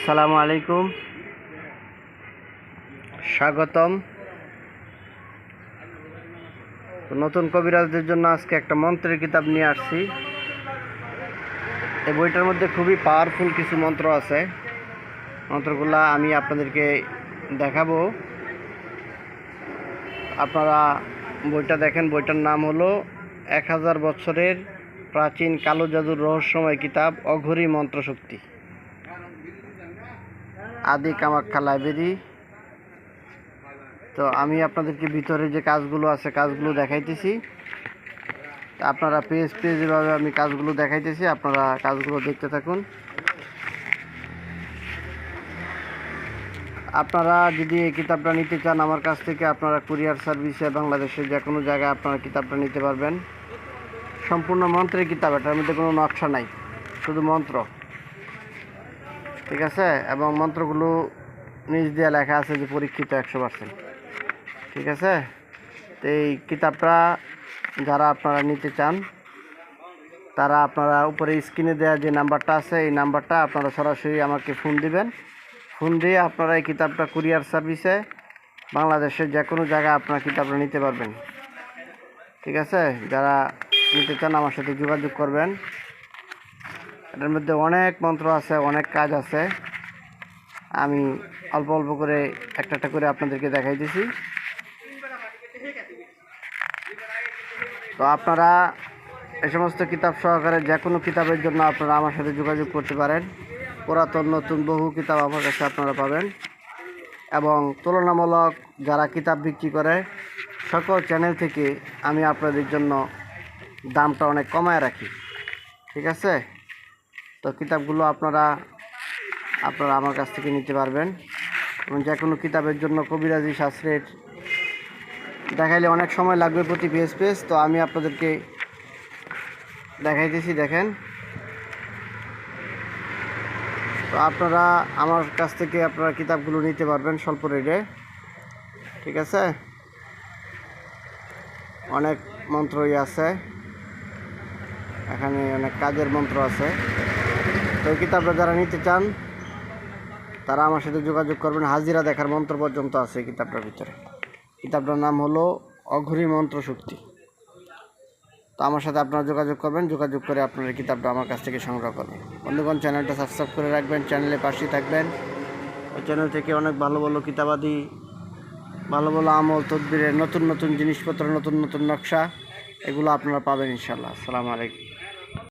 আসসালামু আলাইকুম, স্বাগতম। নতুন কবিরাজদের জন্য আজকে একটা মন্ত্রের কিতাব নিয়ে আসছি। এই বইটার মধ্যে খুবই পাওয়ারফুল কিছু মন্ত্র আছে। মন্ত্রগুলা আমি আপনাদেরকে দেখাবো। আপনারা বইটা দেখেন। বইটার নাম হলো 1000 বছরের প্রাচীন কালো জাদুর রহস্যময় কিতাব অঘরী মন্ত্রশক্তি, আদি কামাখ্যা লাইব্রেরি। তো আমি আপনাদেরকে ভিতরে যে কাজগুলো আছে কাজগুলো দেখাইতেছি। আপনারা পেজ এভাবে আমি কাজগুলো দেখাইতেছি, আপনারা কাজগুলো দেখতে থাকুন। আপনারা যদি এই কিতাবটা নিতে চান আমার কাছ থেকে, আপনারা কুরিয়ার সার্ভিসে বাংলাদেশের যে কোনো জায়গায় আপনারা কিতাবটা নিতে পারবেন। সম্পূর্ণ মন্ত্রের কিতাব, এটার মধ্যে কোনো নকশা নাই, শুধু মন্ত্র, ঠিক আছে? এবং মন্ত্রগুলো নিজ দিয়ে লেখা আছে যে পরীক্ষিত 100%, ঠিক আছে? তো এই কিতাবটা যারা আপনারা নিতে চান তারা আপনারা উপরে স্ক্রিনে দেওয়া যে নাম্বারটা আছে এই নাম্বারটা আপনারা সরাসরি আমাকে ফোন দিবেন। ফোন দিয়ে আপনারা এই কিতাবটা কুরিয়ার সার্ভিসে বাংলাদেশের যে কোনো জায়গায় আপনারা কিতাবটা নিতে পারবেন, ঠিক আছে? যারা নিতে চান আমার সাথে যোগাযোগ করবেন। এটার মধ্যে অনেক মন্ত্র আছে, অনেক কাজ আছে। আমি অল্প অল্প করে একটা করে আপনাদেরকে দেখাই দিছি। তো আপনারা এই সমস্ত কিতাব সহকারে যে কোনো কিতাবের জন্য আপনারা আমার সাথে যোগাযোগ করতে পারেন। পুরাতন নতুন বহু কিতাব আমার কাছে আপনারা পাবেন। এবং তুলনামূলক যারা কিতাব বিক্রি করে সকল চ্যানেল থেকে আমি আপনাদের জন্য দামটা অনেক কমায় রাখি, ঠিক আছে? তো কিতাবগুলো আপনারা আমার কাছ থেকে নিতে পারবেন। এবং যে কোনো কিতাবের জন্য কবিরাজি শাস্ত্রের দেখাইলে অনেক সময় লাগবে প্রতি পেজ। তো আমি আপনাদেরকে দেখাইতেছি, দেখেন। তো আপনারা আমার কাছ থেকে আপনারা কিতাবগুলো নিতে পারবেন স্বল্প রেটে, ঠিক আছে? অনেক মন্ত্রই আছে এখানে, অনেক কাজের মন্ত্র আছে। তো এই কিতাবটা যারা নিতে চান তারা আমার সাথে যোগাযোগ করবেন। হাজিরা দেখার মন্ত্র পর্যন্ত আছে এই কিতাবটার ভিতরে। কিতাবটার নাম হলো অঘরী মন্ত্রশক্তি। তো আমার সাথে আপনারা যোগাযোগ করবেন, যোগাযোগ করে আপনার এই কিতাবটা আমার কাছ থেকে সংগ্রহ করবেন। বন্ধুগণ, চ্যানেলটা সাবস্ক্রাইব করে রাখবেন, চ্যানেলে পাশেই থাকবেন। ওই চ্যানেল থেকে অনেক ভালো ভালো কিতাবাদি, ভালো ভালো আমল তদবিরের নতুন নতুন জিনিসপত্র, নতুন নতুন নকশা, এগুলো আপনারা পাবেন ইনশাআল্লাহ। আসসালামু আলাইকুম।